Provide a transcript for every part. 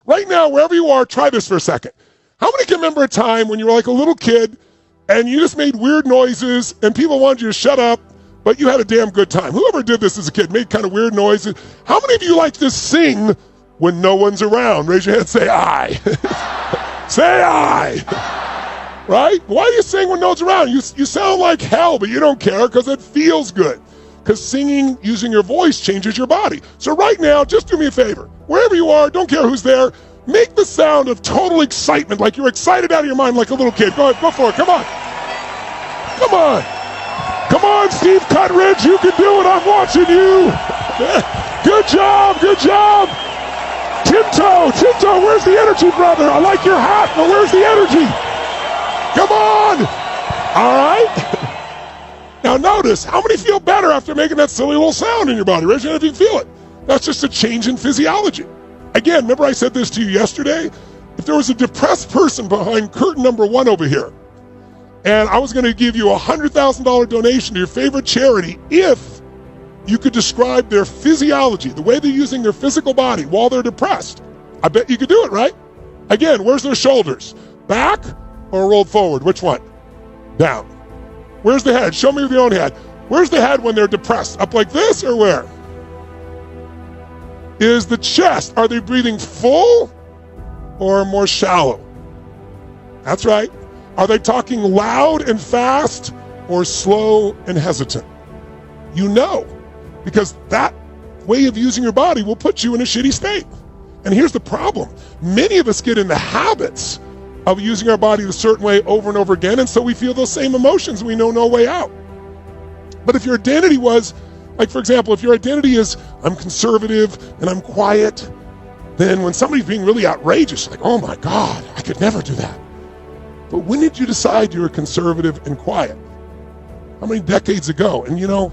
Right now, wherever you are, try this for a second. How many can remember a time when you were like a little kid and you just made weird noises and people wanted you to shut up, but you had a damn good time? Whoever did this as a kid made kind of weird noises. How many of you like to sing when no one's around? Raise your hand, say aye. Say aye. Right? Why do you sing when no one's around? You sound like hell, but you don't care because it feels good. Because singing using your voice changes your body. So right now, just do me a favor. Wherever you are, don't care who's there, make the sound of total excitement, like you're excited out of your mind like a little kid. Go ahead, go for it, come on. Come on. Come on, Steve Cutridge, you can do it, I'm watching you. Good job, good job. Tinto, where's the energy, brother? I like your hat, but where's the energy? Come on. All right. Now notice, how many feel better after making that silly little sound in your body? Raise your hand if you feel it. That's just a change in physiology. Again, remember I said this to you yesterday? If there was a depressed person behind curtain number 1 over here, and I was going to give you a $100,000 donation to your favorite charity if you could describe their physiology, the way they're using their physical body while they're depressed, I bet you could do it, right? Again, where's their shoulders? Back or rolled forward? Which one? Down. Where's the head? Show me with your own head. Where's the head when they're depressed? Up like this or where? Is the chest, are they breathing full or more shallow? That's right. Are they talking loud and fast or slow and hesitant? You know, because that way of using your body will put you in a shitty state. And here's the problem. Many of us get in the habits of using our body a certain way over and over again, and so we feel those same emotions and we know no way out. But if your identity was, like for example, if your identity is, I'm conservative and I'm quiet, then when somebody's being really outrageous, like, oh my God, I could never do that. But when did you decide you were conservative and quiet? How many decades ago? And you know,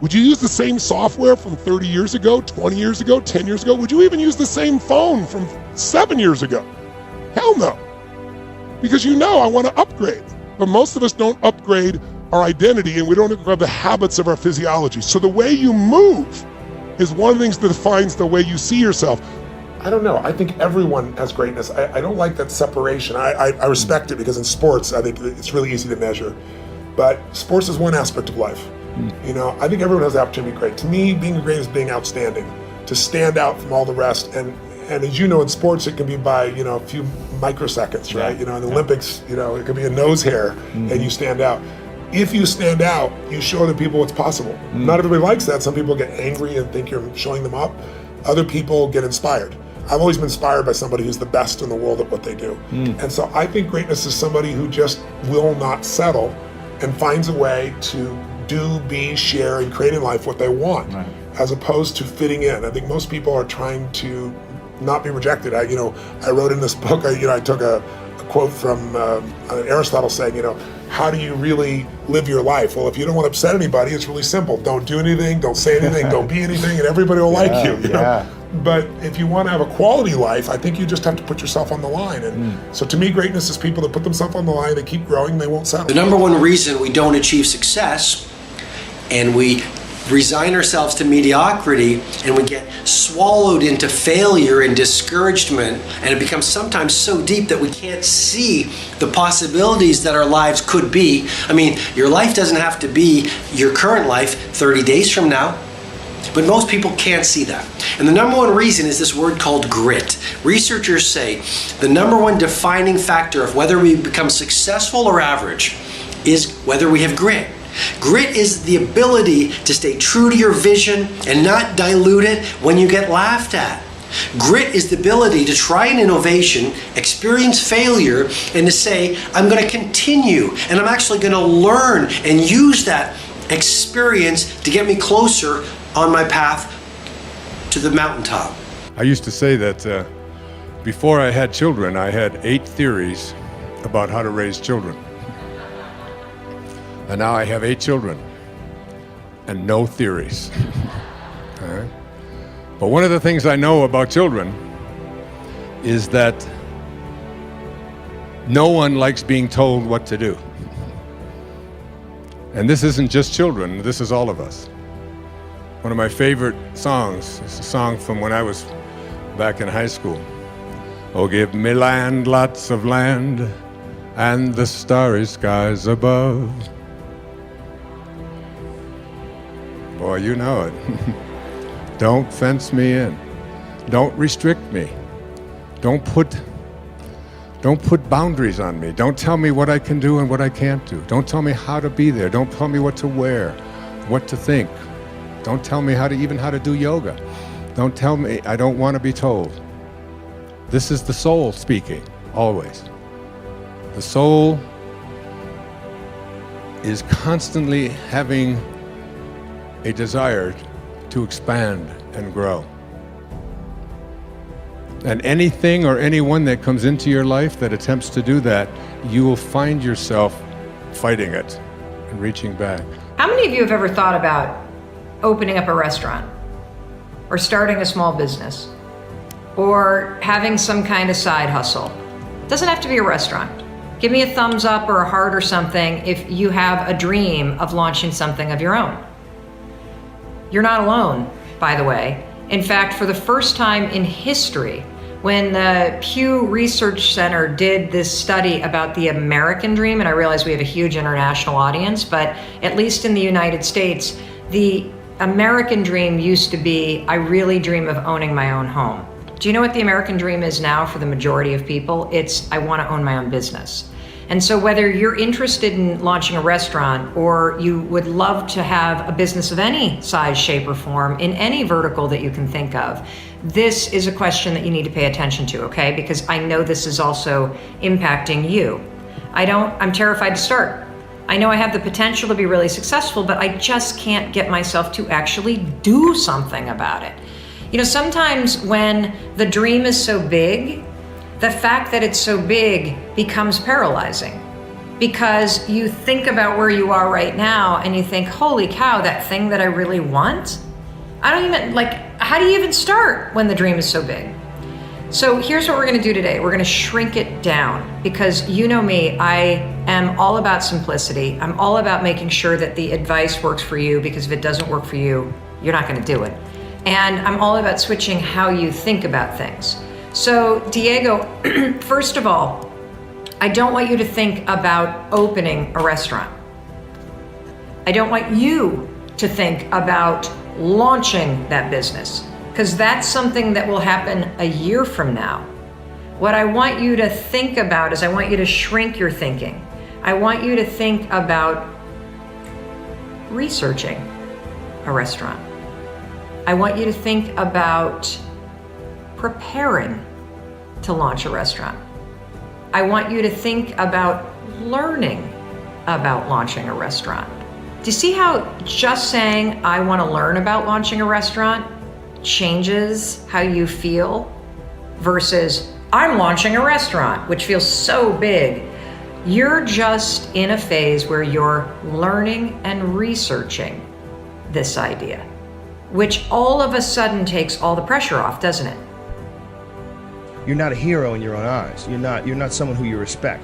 would you use the same software from 30 years ago, 20 years ago, 10 years ago? Would you even use the same phone from 7 years ago? Hell no. Because you know I want to upgrade. But most of us don't upgrade our identity and we don't upgrade the habits of our physiology. So the way you move is one of the things that defines the way you see yourself. I don't know. I think everyone has greatness. I don't like that separation. I respect it because in sports, I think it's really easy to measure. But sports is one aspect of life. You know, I think everyone has the opportunity to be great. To me, being great is being outstanding, to stand out from all the rest. And as you know, in sports, it can be by, you know, a few microseconds, right? You know, in the Olympics, you know, it could be a nose hair and you stand out. If you stand out, you show other people what's possible. Not everybody likes that. Some people get angry and think you're showing them up. Other people get inspired. I've always been inspired by somebody who's the best in the world at what they do. And so I think greatness is somebody who just will not settle and finds a way to do, be, share, and create in life what they want, as opposed to fitting in. I think most people are trying to not be rejected. I wrote in this book, I took a quote from Aristotle saying, you know, how do you really live your life? Well, if you don't want to upset anybody, it's really simple. Don't do anything, don't say anything, don't be anything, and everybody will like you. You know? But if you want to have a quality life, I think you just have to put yourself on the line. And so to me, greatness is people that put themselves on the line, they keep growing, they won't settle. The number one reason we don't achieve success and we resign ourselves to mediocrity and we get swallowed into failure and discouragement, and it becomes sometimes so deep that we can't see the possibilities that our lives could be. I mean, your life doesn't have to be your current life 30 days from now, but most people can't see that. And the number one reason is this word called grit. Researchers say the number one defining factor of whether we become successful or average is whether we have grit. Grit is the ability to stay true to your vision and not dilute it when you get laughed at. Grit is the ability to try an innovation, experience failure, and to say, I'm going to continue and I'm actually going to learn and use that experience to get me closer on my path to the mountaintop. I used to say that before I had children, I had 8 theories about how to raise children. And now I have 8 children and no theories. All right? But one of the things I know about children is that no one likes being told what to do. And this isn't just children, this is all of us. One of my favorite songs is a song from when I was back in high school. Oh, give me land, lots of land, and the starry skies above. Boy, you know it. Don't fence me in. Don't restrict me. Don't put boundaries on me. Don't tell me what I can do and what I can't do. Don't tell me how to be there. Don't tell me what to wear, what to think. Don't tell me how to do yoga. Don't tell me, I don't want to be told. This is the soul speaking, always. The soul is constantly having a desire to expand and grow. And anything or anyone that comes into your life that attempts to do that, you will find yourself fighting it and reaching back. How many of you have ever thought about opening up a restaurant or starting a small business or having some kind of side hustle? It doesn't have to be a restaurant. Give me a thumbs up or a heart or something if you have a dream of launching something of your own. You're not alone, by the way. In fact, for the first time in history, when the Pew Research Center did this study about the American dream, and I realize we have a huge international audience, but at least in the United States, the American dream used to be, I really dream of owning my own home. Do you know what the American dream is now for the majority of people? It's, I want to own my own business. And so whether you're interested in launching a restaurant or you would love to have a business of any size, shape, or form in any vertical that you can think of, this is a question that you need to pay attention to, okay? Because I know this is also impacting you. I'm terrified to start. I know I have the potential to be really successful, but I just can't get myself to actually do something about it. You know, sometimes when the dream is so big, the fact that it's so big becomes paralyzing because you think about where you are right now and you think, holy cow, that thing that I really want? How do you even start when the dream is so big? So here's what we're gonna do today. We're gonna shrink it down because you know me, I am all about simplicity. I'm all about making sure that the advice works for you because if it doesn't work for you, you're not gonna do it. And I'm all about switching how you think about things. So Diego, first of all, I don't want you to think about opening a restaurant. I don't want you to think about launching that business because that's something that will happen a year from now. What I want you to think about is I want you to shrink your thinking. I want you to think about researching a restaurant. I want you to think about preparing to launch a restaurant. I want you to think about learning about launching a restaurant. Do you see how just saying, I want to learn about launching a restaurant changes how you feel versus I'm launching a restaurant, which feels so big. You're just in a phase where you're learning and researching this idea, which all of a sudden takes all the pressure off, doesn't it? You're not a hero in your own eyes. You're not someone who you respect.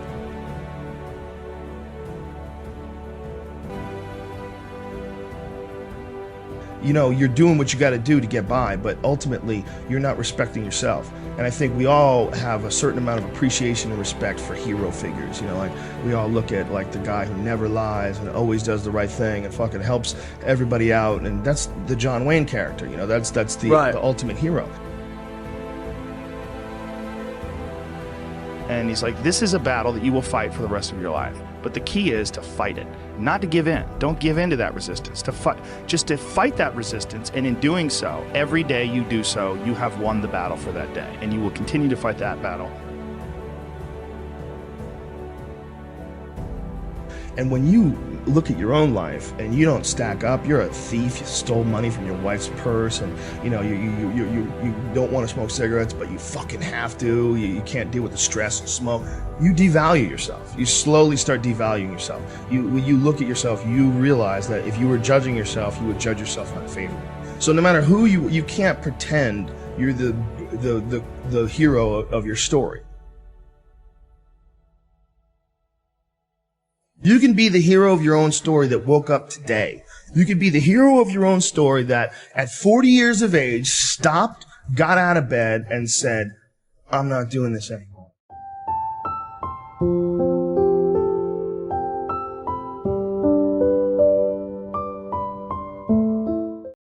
You know, you're doing what you got to do to get by, but ultimately you're not respecting yourself. And I think we all have a certain amount of appreciation and respect for hero figures. You know, like we all look at like the guy who never lies and always does the right thing and fucking helps everybody out. And that's the John Wayne character. You know, that's the ultimate hero. And he's like, this is a battle that you will fight for the rest of your life. But the key is to fight it, not to give in. Don't give in to that resistance, just to fight that resistance. And in doing so, every day you do so, you have won the battle for that day. And you will continue to fight that battle. And when you look at your own life and you don't stack up, you're a thief, you stole money from your wife's purse, and you know, you don't want to smoke cigarettes, but you fucking have to, you can't deal with the stress and smoke, you devalue yourself. You slowly start devaluing yourself. When you look at yourself, you realize that if you were judging yourself, you would judge yourself unfavorably. So no matter who you can't pretend you're the hero of your story. You can be the hero of your own story that woke up today. You can be the hero of your own story that at 40 years of age stopped, got out of bed, and said, I'm not doing this anymore.